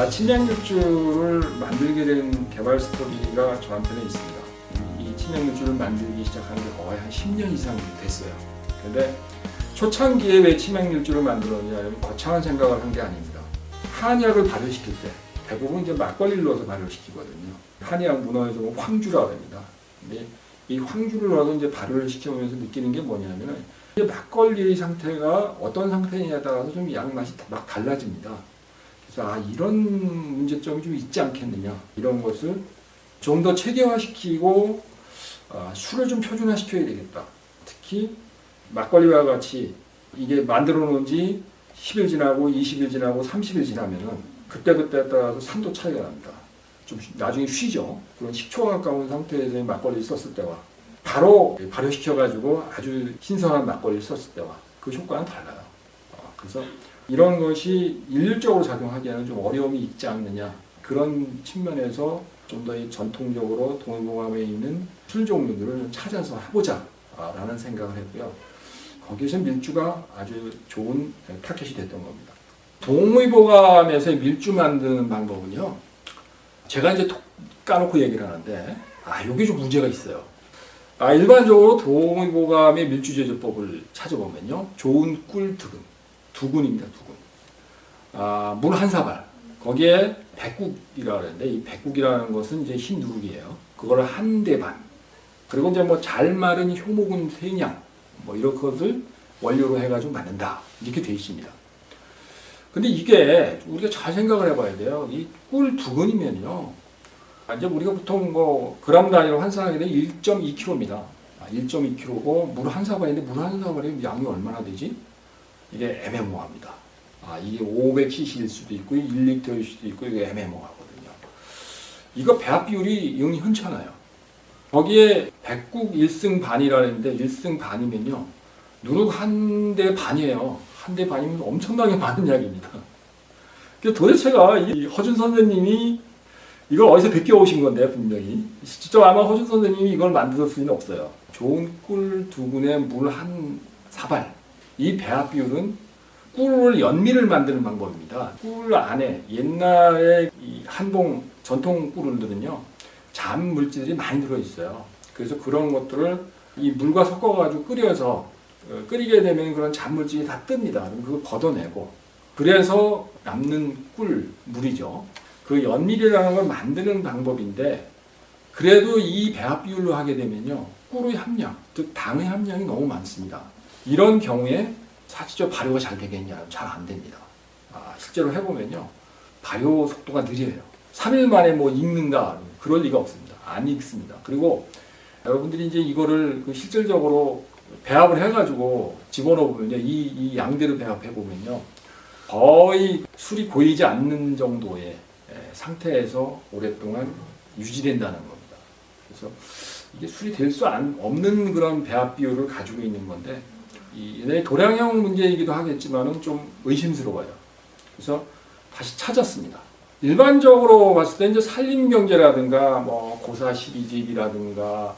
침양육주를 만들게 된 개발 스토리가 저한테는 있습니다. 이 침양육주를 만들기 시작한 게 거의 한 10년 이상 됐어요. 근데 초창기에 왜 침양육주를 만들었냐, 거창한 생각을 한 게 아닙니다. 한약을 발효시킬 때 대부분 이제 막걸리를 넣어서 발효시키거든요. 한약 문화에서 황주라고 합니다. 근데 이 황주를 넣어서 이제 발효를 시켜보면서 느끼는 게 뭐냐면은 이제 막걸리의 상태가 어떤 상태냐에 따라서 좀 양 맛이 막 달라집니다. 그래서 이런 문제점이 좀 있지 않겠느냐, 이런 것을 좀 더 체계화시키고 술을 좀 표준화시켜야 되겠다. 특히 막걸리와 같이 이게 만들어 놓은 지 10일 지나고 20일 지나고 30일 지나면은 그때그때에 따라서 산도 차이가 납니다. 좀 나중에 쉬죠. 그런 식초가 가까운 상태에서 막걸리를 썼을 때와 바로 발효시켜가지고 아주 신선한 막걸리를 썼을 때와 그 효과는 달라요. 그래서 이런 것이 일률적으로 작용하기에는 좀 어려움이 있지 않느냐, 그런 측면에서 좀 더 전통적으로 동의보감에 있는 술 종류들을 찾아서 해보자 라는 생각을 했고요. 거기에서 밀주가 아주 좋은 타켓이 됐던 겁니다. 동의보감에서 밀주 만드는 방법은요, 제가 이제 까놓고 얘기를 하는데 여기 좀 문제가 있어요. 일반적으로 동의보감의 밀주 제조법을 찾아보면요, 좋은 꿀 두근입니다. 두근. 물 한 사발. 거기에 백국이라고 하는데, 이 백국이라는 것은 이제 흰 누룩이에요. 그걸 한 대 반. 그리고 이제 뭐 잘 마른 효모근 3냥, 뭐 이런 것을 원료로 해가지고 만든다, 이렇게 되어 있습니다. 근데 이게 우리가 잘 생각을 해봐야 돼요. 이 꿀 두근이면요, 이제 우리가 보통 뭐 그람 단위로 환산하게 되면 1.2kg입니다. 1.2kg고 물 한 사발인데 물 한 사발에 양이 얼마나 되지? 이게 애매모호합니다. 이게 500cc일 수도 있고 1리터일 수도 있고, 이게 애매모호하거든요. 이거 배합 비율이 영 흔찮아요. 거기에 백국 1승 반이라는데 1승 반이면요, 누룩 한 대 반이에요. 한 대 반이면 엄청나게 많은 양입니다. 도대체가 이 허준 선생님이 이걸 어디서 베껴오신 건데, 분명히 직접 아마 허준 선생님이 이걸 만들었을 리는 없어요. 좋은 꿀 두근에 물 한 사발, 이 배합 비율은 꿀을 연미를 만드는 방법입니다. 꿀 안에 옛날에 이 한봉 전통 꿀들은요, 잠 물질이 많이 들어있어요. 그래서 그런 것들을 이 물과 섞어가지고 끓여서 끓이게 되면 그런 잠 물질이 다 뜹니다. 그럼 그걸 걷어내고, 그래서 남는 꿀 물이죠. 그 연밀이라는 걸 만드는 방법인데, 그래도 이 배합 비율로 하게 되면요, 꿀의 함량, 즉 당의 함량이 너무 많습니다. 이런 경우에 사실적으로 발효가 잘 되겠냐? 잘 안 됩니다. 실제로 해보면요, 발효 속도가 느려요. 3일 만에 뭐 익는다, 그럴 리가 없습니다. 안 익습니다. 그리고 여러분들이 이제 이거를 실질적으로 배합을 해가지고 집어넣으면요, 이 양대로 배합해보면요, 거의 술이 고이지 않는 정도의 상태에서 오랫동안 유지된다는 겁니다. 그래서 이게 술이 될 수 없는 그런 배합 비율을 가지고 있는 건데, 이 도량형 문제이기도 하겠지만은 좀 의심스러워요. 그래서 다시 찾았습니다. 일반적으로 봤을 때 이제 산림경제라든가 뭐 고사 12집이라든가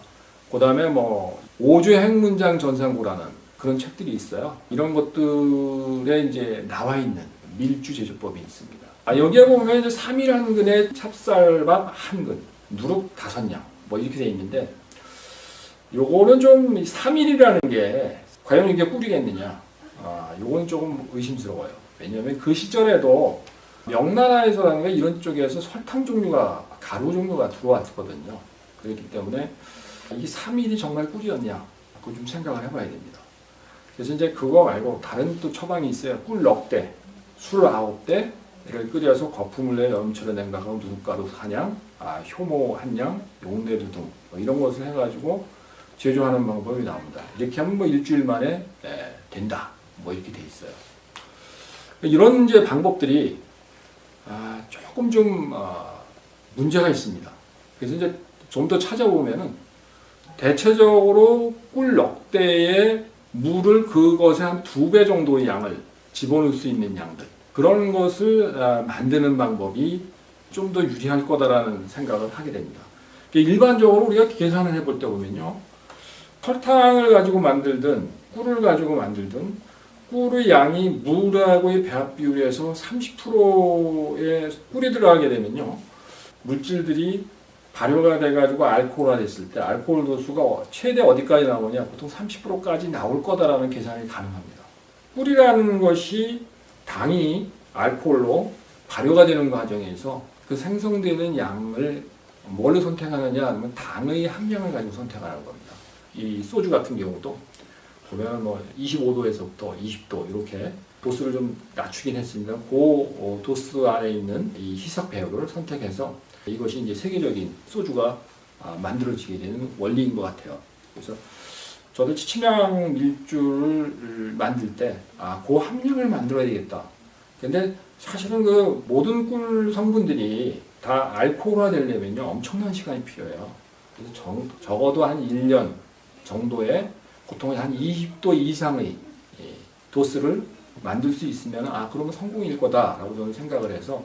그다음에 뭐 오주 핵문장 전상고라는 그런 책들이 있어요. 이런 것들에 이제 나와 있는 밀주 제조법이 있습니다. 여기에 보면 이제 3일 한 근에 찹쌀밥 한 근, 누룩 5냥 뭐 이렇게 돼 있는데, 요거는 좀 3일이라는 게 과연 이게 꿀이겠느냐? 요건 조금 의심스러워요. 왜냐하면 그 시절에도 명나라에서라든가 이런 쪽에서 설탕 종류가, 가루 종류가 들어왔거든요. 그렇기 때문에 이 3일이 정말 꿀이었냐? 그거 좀 생각을 해봐야 됩니다. 그래서 이제 그거 말고 다른 또 처방이 있어요. 꿀 넉 대, 술 9대를 끓여서 거품을 내 여름철에 냉각하고 누룩가루 4냥, 효모 1냥, 용내두 등 뭐 이런 것을 해가지고 제조하는 방법이 나옵니다. 이렇게 하면 뭐 일주일 만에 된다, 뭐 이렇게 돼 있어요. 이런 이제 방법들이 조금 좀 문제가 있습니다. 그래서 이제 좀 더 찾아보면은 대체적으로 꿀 넉 대의 물을 그것의 한 2배 정도의 양을 집어넣을 수 있는 양들, 그런 것을 만드는 방법이 좀 더 유리할 거다라는 생각을 하게 됩니다. 일반적으로 우리가 계산을 해볼 때 보면요, 설탕을 가지고 만들든 꿀을 가지고 만들든 꿀의 양이 물하고의 배합 비율에서 30%의 꿀이 들어가게 되면요, 물질들이 발효가 돼가지고 알코올화 됐을 때 알코올 도수가 최대 어디까지 나오냐, 보통 30%까지 나올 거다라는 계산이 가능합니다. 꿀이라는 것이 당이 알코올로 발효가 되는 과정에서 그 생성되는 양을 뭘로 선택하느냐 하면 당의 함량을 가지고 선택하는 겁니다. 이 소주 같은 경우도 보면 뭐 25도에서부터 20도 이렇게 도수를 좀 낮추긴 했습니다. 그 도수 안에 있는 이 희석 배율을 선택해서 이것이 이제 세계적인 소주가 만들어지게 되는 원리인 것 같아요. 그래서 저도 치명 밀주를 만들 때 그 함량을 만들어야 되겠다. 근데 사실은 그 모든 꿀 성분들이 다 알코올화 되려면요 엄청난 시간이 필요해요. 그래서 적어도 한 1년 정도의 보통 한 20도 이상의 도수를 만들 수 있으면 그러면 성공일 거다라고 저는 생각을 해서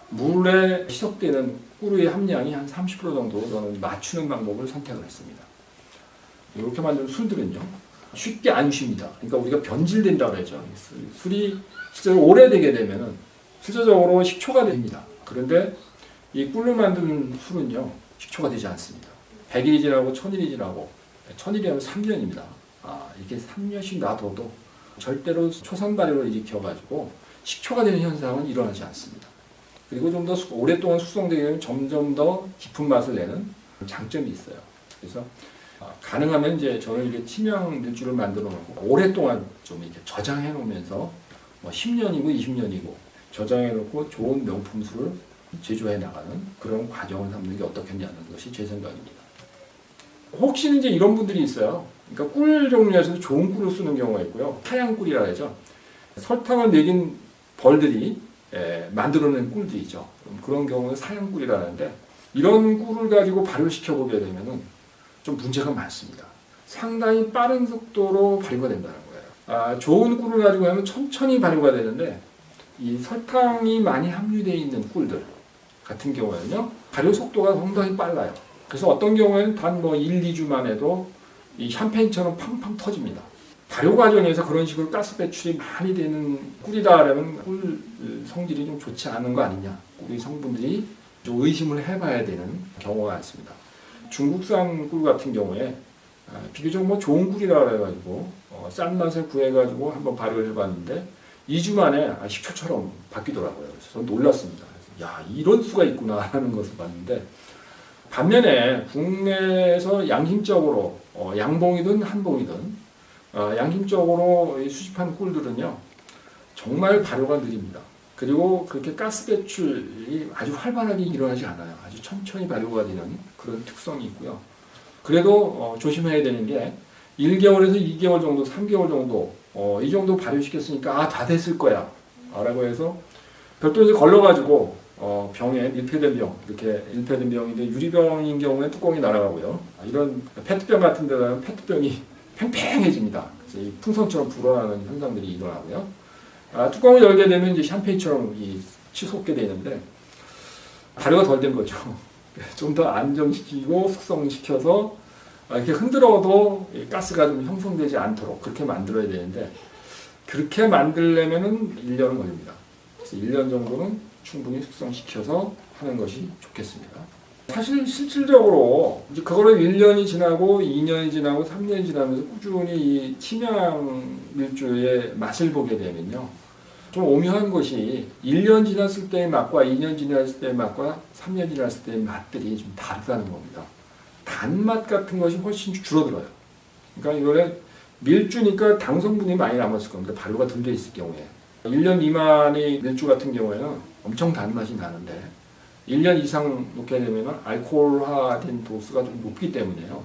물에 희석되는 꿀의 함량이 한 30% 정도 저는 맞추는 방법을 선택을 했습니다. 이렇게 만든 술들은요 쉽게 안 쉽니다. 그러니까 우리가 변질된다고 하죠. 술이 실제로 오래되게 되면은 실제적으로 식초가 됩니다. 그런데 이 꿀로 만든 술은요 식초가 되지 않습니다. 100일이 지나고 1000일이 지나고 1000일이면 3년입니다. 이게 3년씩 놔둬도 절대로 초산 발효를 일으켜가지고 식초가 되는 현상은 일어나지 않습니다. 그리고 좀 더 오랫동안 숙성되게 되면 점점 더 깊은 맛을 내는 장점이 있어요. 그래서 가능하면 이제 저는 이게 치명 밀주를 만들어 놓고 오랫동안 좀 이렇게 저장해 놓으면서 뭐 10년이고 20년이고 저장해 놓고 좋은 명품 술을 제조해 나가는 그런 과정을 삼는 게 어떻겠냐는 것이 제 생각입니다. 혹시 이제 이런 분들이 있어요. 그러니까 꿀 종류에서도 좋은 꿀을 쓰는 경우가 있고요. 하얀 꿀이라 하죠. 설탕을 먹인 벌들이 만들어낸 꿀들이죠. 그런 경우는 사양 꿀이라는데 이런 꿀을 가지고 발효시켜 보게 되면은 좀 문제가 많습니다. 상당히 빠른 속도로 발효가 된다는 거예요. 좋은 꿀을 가지고 하면 천천히 발효가 되는데 이 설탕이 많이 함유되어 있는 꿀들 같은 경우에는요 발효 속도가 상당히 빨라요. 그래서 어떤 경우에는 단 1, 2주만 해도 이 샴페인처럼 팡팡 터집니다. 발효 과정에서 그런 식으로 가스 배출이 많이 되는 꿀이다라면 꿀 성질이 좀 좋지 않은 거 아니냐. 꿀의 성분들이 좀 의심을 해봐야 되는 경우가 많습니다. 중국산 꿀 같은 경우에 비교적 좋은 꿀이라 해가지고 싼 맛에 구해가지고 한번 발효를 해봤는데 2주 만에 식초처럼 바뀌더라고요. 그래서 저는 놀랐습니다. 그래서 야 이런 수가 있구나 하는 것을 봤는데 반면에 국내에서 양심적으로 양봉이든 한봉이든 양심적으로 수집한 꿀들은요 정말 발효가 느립니다. 그리고 그렇게 가스 배출이 아주 활발하게 일어나지 않아요. 아주 천천히 발효가 되는 그런 특성이 있고요. 그래도 조심해야 되는 게 1개월에서 2개월 정도, 3개월 정도 이 정도 발효시켰으니까 다 됐을 거야 라고 해서 별도 이제 걸러가지고 병에 밀폐된 병, 이렇게 밀폐된 병인데 유리병인 경우에 뚜껑이 날아가고요. 이런 페트병 같은 데는 페트병이 팽팽해집니다. 그래서 이 풍선처럼 불어나는 현상들이 일어나고요. 뚜껑을 열게 되면 이제 샴페인처럼 치솟게 되는데 발효가 덜 된 거죠. 좀 더 안정시키고 숙성시켜서 이렇게 흔들어도 가스가 좀 형성되지 않도록 그렇게 만들어야 되는데 그렇게 만들려면은 1년은 걸립니다. 그래서 1년 정도는 충분히 숙성시켜서 하는 것이 좋겠습니다. 사실 실질적으로 이제 그거를 1년이 지나고 2년이 지나고 3년이 지나면서 꾸준히 이 치명 밀주의 맛을 보게 되면요. 좀 오묘한 것이 1년 지났을 때의 맛과 2년 지났을 때의 맛과 3년 지났을 때의 맛들이 좀 다르다는 겁니다. 단맛 같은 것이 훨씬 줄어들어요. 그러니까 이거는 밀주니까 당 성분이 많이 남았을 겁니다. 발효가 덜 돼 있을 경우에. 1년 미만의 밀주 같은 경우에는 엄청 단맛이 나는데 1년 이상 놓게 되면 알코올화된 도수가 좀 높기 때문에요.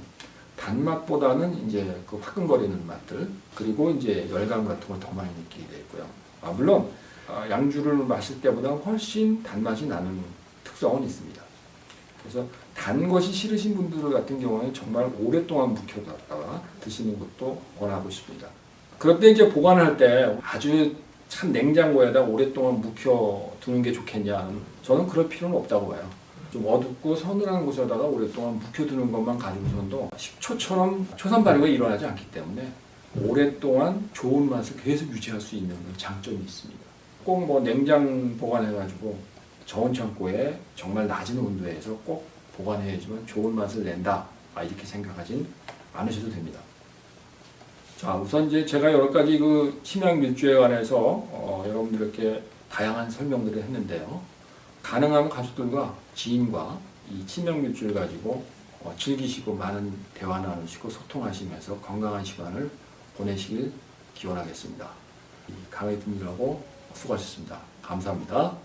단맛보다는 이제 그 화끈거리는 맛들 그리고 이제 열감 같은 걸 더 많이 느끼게 되고요. 물론 양주를 마실 때보다 훨씬 단맛이 나는 특성은 있습니다. 그래서 단 것이 싫으신 분들 같은 경우는 정말 오랫동안 묵혀뒀다가 드시는 것도 권하고 싶습니다. 그런데 이제 보관할 때 아주 찬 냉장고에다 오랫동안 묵혀두는 게 좋겠냐? 저는 그럴 필요는 없다고 봐요. 좀 어둡고 서늘한 곳에다가 오랫동안 묵혀두는 것만 가지고서도 식초처럼 초산 발효가 일어나지 않기 때문에 오랫동안 좋은 맛을 계속 유지할 수 있는 장점이 있습니다. 꼭 뭐 냉장 보관해가지고 저온 창고에 정말 낮은 온도에서 꼭 보관해야지만 좋은 맛을 낸다, 이렇게 생각하진 않으셔도 됩니다. 자, 우선 이제 제가 여러 가지 그 침향밀주에 관해서 여러분들께 다양한 설명들을 했는데요. 가능하면 가족들과 지인과 이 침향밀주를 가지고 즐기시고 많은 대화 나누시고 소통하시면서 건강한 시간을 보내시길 기원하겠습니다. 강의분들하고 수고하셨습니다. 감사합니다.